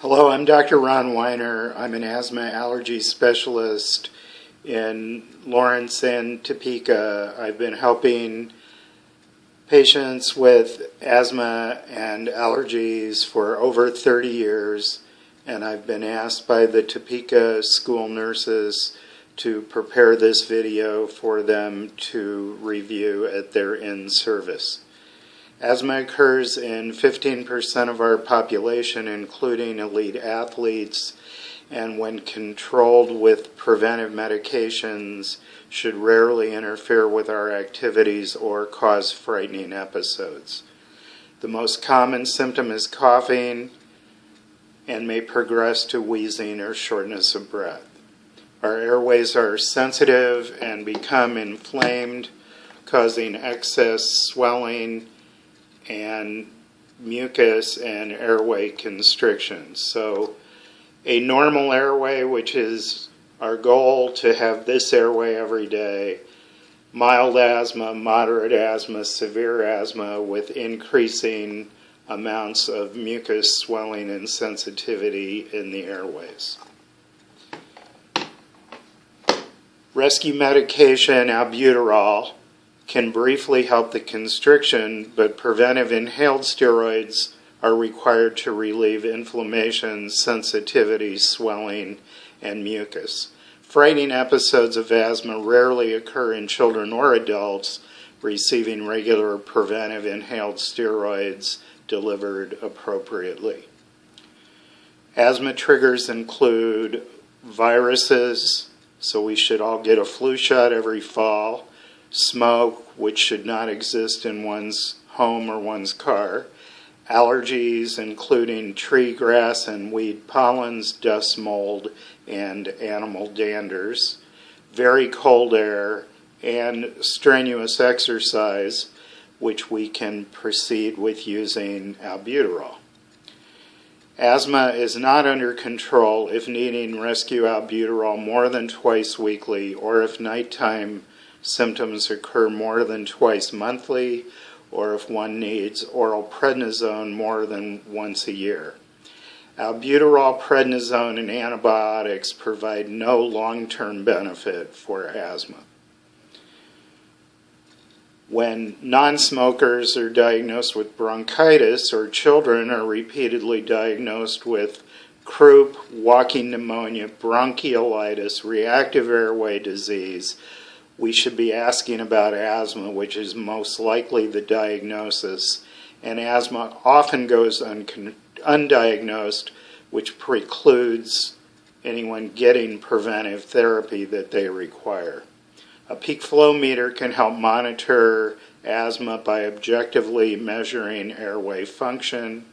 Hello, I'm Dr. Ron Weiner. I'm an asthma allergy specialist in Lawrence and Topeka. I've been helping patients with asthma and allergies for over 30 years, and I've been asked by the Topeka school nurses to prepare this video for them to review at their in-service. Asthma occurs in 15% of our population, including elite athletes, and when controlled with preventive medications, should rarely interfere with our activities or cause frightening episodes. The most common symptom is coughing and may progress to wheezing or shortness of breath. Our airways are sensitive and become inflamed, causing excess swelling and mucus and airway constriction. So a normal airway, which is our goal to have this airway every day, mild asthma, moderate asthma, severe asthma with increasing amounts of mucus swelling and sensitivity in the airways. Rescue medication, albuterol, can briefly help the constriction, but preventive inhaled steroids are required to relieve inflammation, sensitivity, swelling, and mucus. Frightening episodes of asthma rarely occur in children or adults receiving regular preventive inhaled steroids delivered appropriately. Asthma triggers include viruses, so we should all get a flu shot every fall. Smoke, which should not exist in one's home or one's car. Allergies, including tree grass and weed pollens, dust mold, and animal danders. Very cold air and strenuous exercise, which we can proceed with using albuterol. Asthma is not under control if needing rescue albuterol more than twice weekly, or if nighttime symptoms occur more than twice monthly, or if one needs oral prednisone more than once a year. Albuterol, prednisone, and antibiotics provide no long-term benefit for asthma. When non-smokers are diagnosed with bronchitis, or children are repeatedly diagnosed with croup, walking pneumonia, bronchiolitis, reactive airway disease, we should be asking about asthma, which is most likely the diagnosis, and asthma often goes undiagnosed, which precludes anyone getting preventive therapy that they require. A peak flow meter can help monitor asthma by objectively measuring airway function.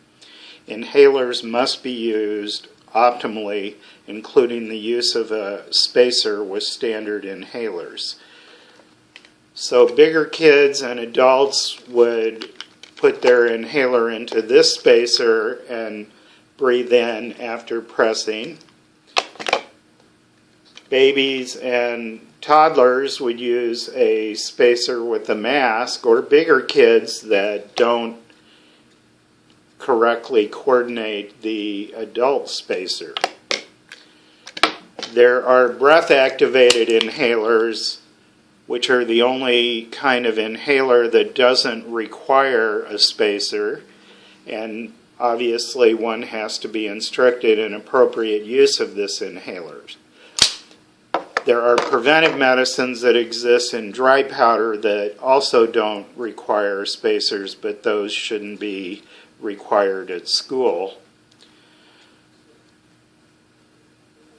Inhalers must be used optimally, including the use of a spacer with standard inhalers. So bigger kids and adults would put their inhaler into this spacer and breathe in after pressing. Babies and toddlers would use a spacer with a mask, or bigger kids that don't correctly coordinate the adult spacer. There are breath-activated inhalers, which are the only kind of inhaler that doesn't require a spacer, and obviously one has to be instructed in appropriate use of this inhaler. There are preventive medicines that exist in dry powder that also don't require spacers, but those shouldn't be required at school.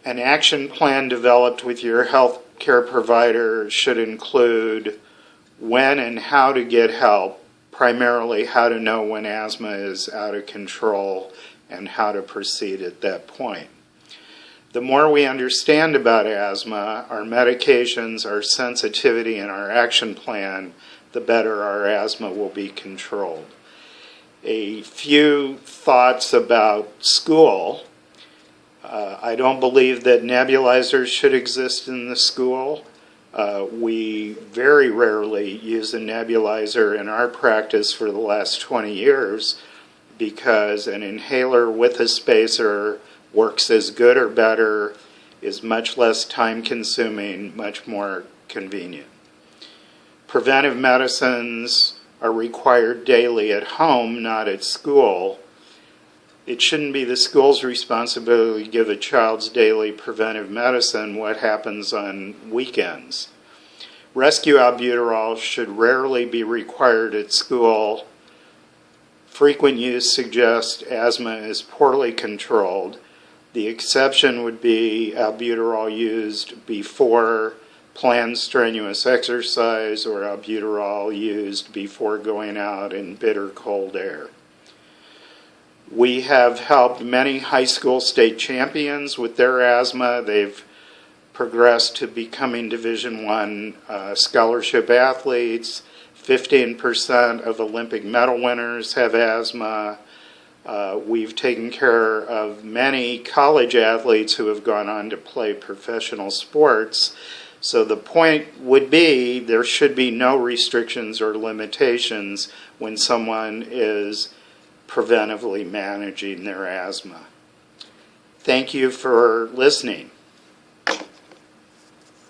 An action plan developed with your health care provider should include when and how to get help, primarily how to know when asthma is out of control and how to proceed at that point. The more we understand about asthma, our medications, our sensitivity, and our action plan, the better our asthma will be controlled. A few thoughts about school. I don't believe that nebulizers should exist in the school. We very rarely use a nebulizer in our practice for the last 20 years, because an inhaler with a spacer works as good or better, is much less time consuming, much more convenient. Preventive medicines are required daily at home, not at school. It shouldn't be the school's responsibility to give a child's daily preventive medicine. What happens on weekends? Rescue albuterol should rarely be required at school. Frequent use suggests asthma is poorly controlled. The exception would be albuterol used before planned strenuous exercise or albuterol used before going out in bitter cold air. We have helped many high school state champions with their asthma. They've progressed to becoming Division I scholarship athletes. 15% of Olympic medal winners have asthma. We've taken care of many college athletes who have gone on to play professional sports. So the point would be there should be no restrictions or limitations when someone is preventively managing their asthma. Thank you for listening.